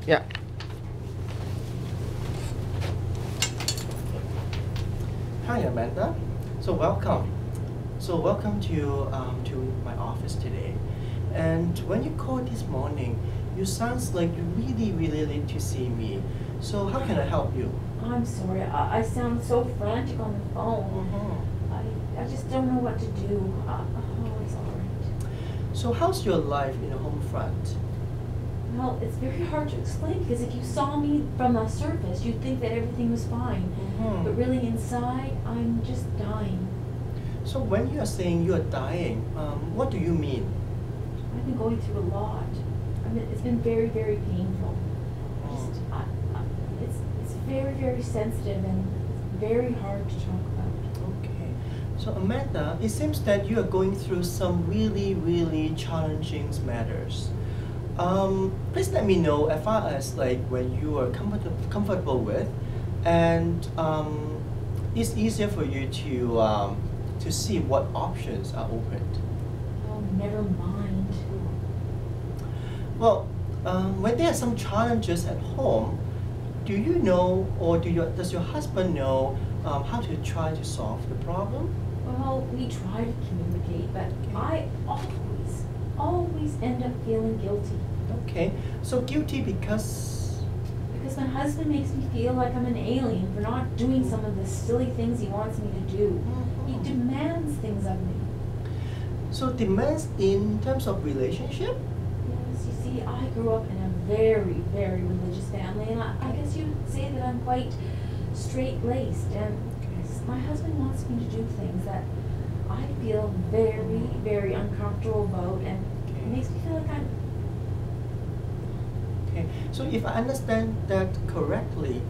Yeah. Hi, Amanda. So welcome. Welcome to my office today. And when you called this morning, you sounds like you really need to see me. So how can I help you? I'm sorry, I sound so frantic on the phone. I just don't know what to do. Oh, it's all right. So how's your life in the home front? Well, it's very hard to explain because if you saw me from the surface, you'd think that everything was fine. But really inside, I'm just dying. So when you are saying you are dying, what do you mean? I've been going through a lot. I mean, it's been very painful. It's very sensitive and it's very hard to talk about. Okay. So Amanda, it seems that you are going through some really challenging matters. Please let me know as far as like when you are comfortable with, and it's easier for you to see what options are open. Oh, never mind. Well, when there are some challenges at home, do you know or does your husband know how to try to solve the problem? Well, we try to communicate, but I always end up feeling guilty. Okay, so guilty because my husband makes me feel like I'm an alien for not doing some of the silly things he wants me to do. He demands things of me. So demands in terms of relationship? Yes, you see, I grew up in a very religious family, and I guess you'd say that I'm quite straight-laced, and my husband wants me to do things that I feel very uncomfortable about, and it makes me feel like I'm... Okay, so if I understand that correctly,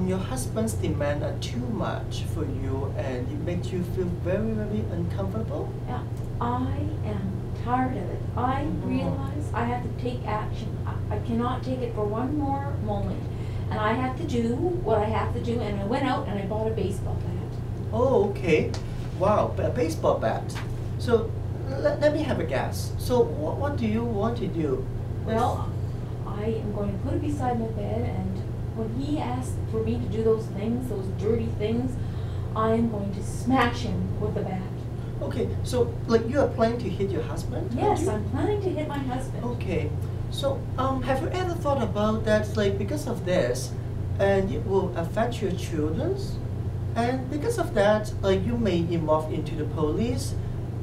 your husband's demands are too much for you and it makes you feel very uncomfortable? Yeah, I am tired of it. I realize I have to take action. I cannot take it for one more moment. And I have to do what I have to do, and I went out and I bought a baseball bat. Oh, okay. Wow, a baseball bat. So let me have a guess. So what do you want to do? Well, I am going to put it beside my bed, and when he asks for me to do those things, those dirty things, I am going to smash him with the bat. Okay, so like you are planning to hit your husband? Yes, I'm planning to hit my husband. Okay, so have you ever thought about that, like because of this, and it will affect your children's? And because of that, like you may involve into the police.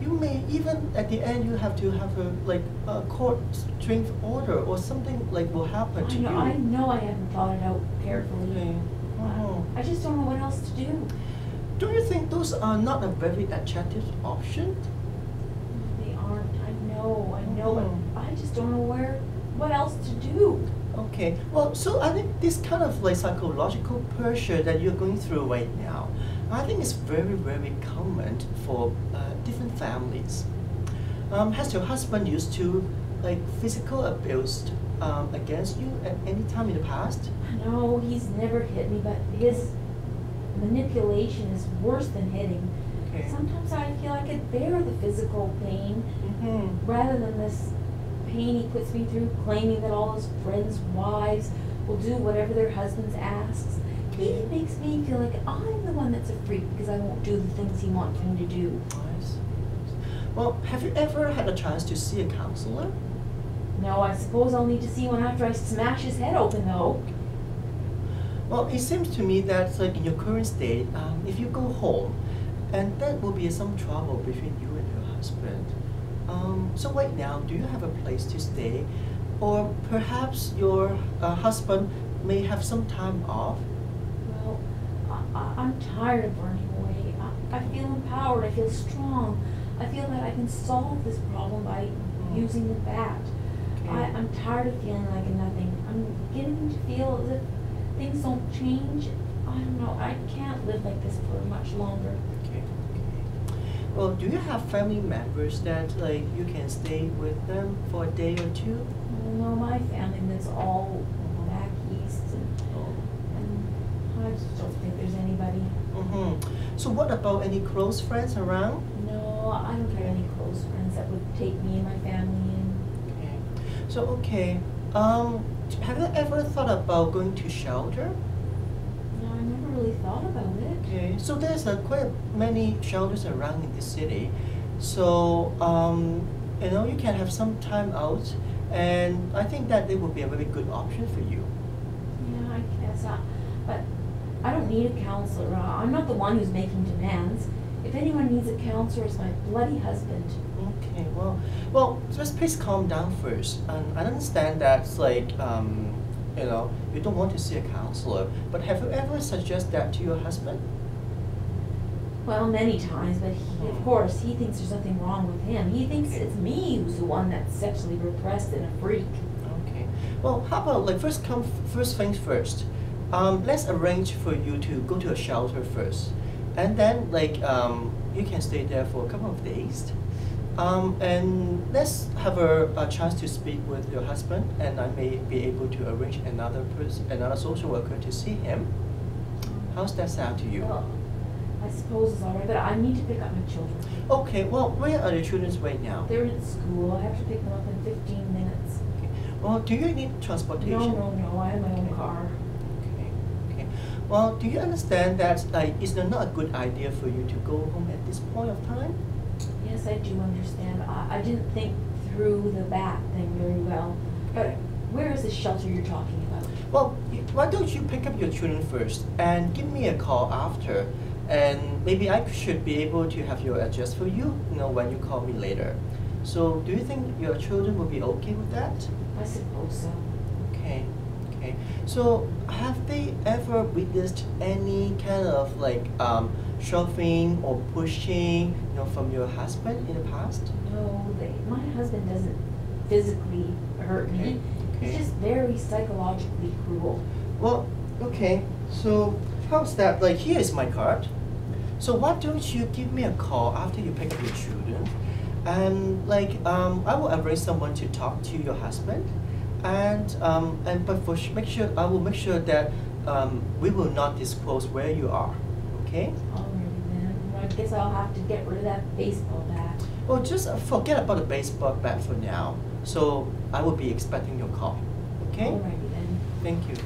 You may even at the end you have to have a court strength order or something like will happen to you. I know I haven't thought it out carefully. Okay. I just don't know what else to do. Don't you think those are not a very attractive option? They aren't. I know, but I just don't know what else to do. Okay, well, so I think this kind of like psychological pressure that you're going through right now, I think is very common for different families. Has your husband used to like physical abuse against you at any time in the past? No, he's never hit me, but his manipulation is worse than hitting. Okay. Sometimes I feel I could bear the physical pain rather than this pain he puts me through, claiming that all his friends' wives will do whatever their husbands asks. He makes me feel like I'm the one that's a freak because I won't do the things he wants me to do. Nice. Well, have you ever had a chance to see a counselor? No, I suppose I'll need to see one after I smash his head open, though. Well, it seems to me that like in your current state, if you go home, and that will be some trouble between you and your husband. So right now, do you have a place to stay? Or perhaps your husband may have some time off? Well, I'm tired of running away. I feel empowered. I feel strong. I feel that I can solve this problem by using the bat. Okay. I'm tired of feeling like nothing. I'm beginning to feel as if things don't change. I don't know. I can't live like this for much longer. Okay. Well, do you have family members that like you can stay with them for a day or two? No, my family lives all back east, and I just don't think there's anybody. So what about any close friends around? No, I don't have any close friends that would take me and my family in. Okay. So okay. have you ever thought about going to shelter? No, I never really thought about it. Okay, so there's quite many shelters around in the city. So, you can have some time out, and I think that it would be a very good option for you. Yeah, I guess. But I don't need a counselor. I'm not the one who's making demands. If anyone needs a counselor, it's my bloody husband. Okay, well, just please calm down first. And I understand that's you don't want to see a counselor, but have you ever suggested that to your husband? Well, many times, but of course, he thinks there's something wrong with him. He thinks it's me who's the one that's sexually repressed and a freak. Okay. Well, how about first things first. Let's arrange for you to go to a shelter first, and then you can stay there for a couple of days. And let's have a chance to speak with your husband, and I may be able to arrange another social worker to see him. How's that sound to you? Well, I suppose it's all right, but I need to pick up my children. Okay, well, where are the children right now? They're in school. I have to pick them up in 15 minutes. Okay. Well, do you need transportation? No, I have my own car. Okay. Well, do you understand that it's not a good idea for you to go home at this point of time? Yes, I do understand. I didn't think through the bat thing very well. But where is the shelter you're talking about? Well, why don't you pick up your children first and give me a call after, and maybe I should be able to have your address for you, when you call me later. So, do you think your children will be okay with that? I suppose so. Okay. So, have they ever witnessed any kind of shoving or pushing, from your husband in the past? No, my husband doesn't physically hurt me. Okay. He's just very psychologically cruel. Well, okay. So, how's that? Here is my card. So why don't you give me a call after you pick up your children, and I will arrange someone to talk to your husband, and I will make sure that we will not disclose where you are. Okay? Alrighty then. I guess I'll have to get rid of that baseball bat. Well, just forget about the baseball bat for now. So I will be expecting your call. Okay? Alrighty then. Thank you.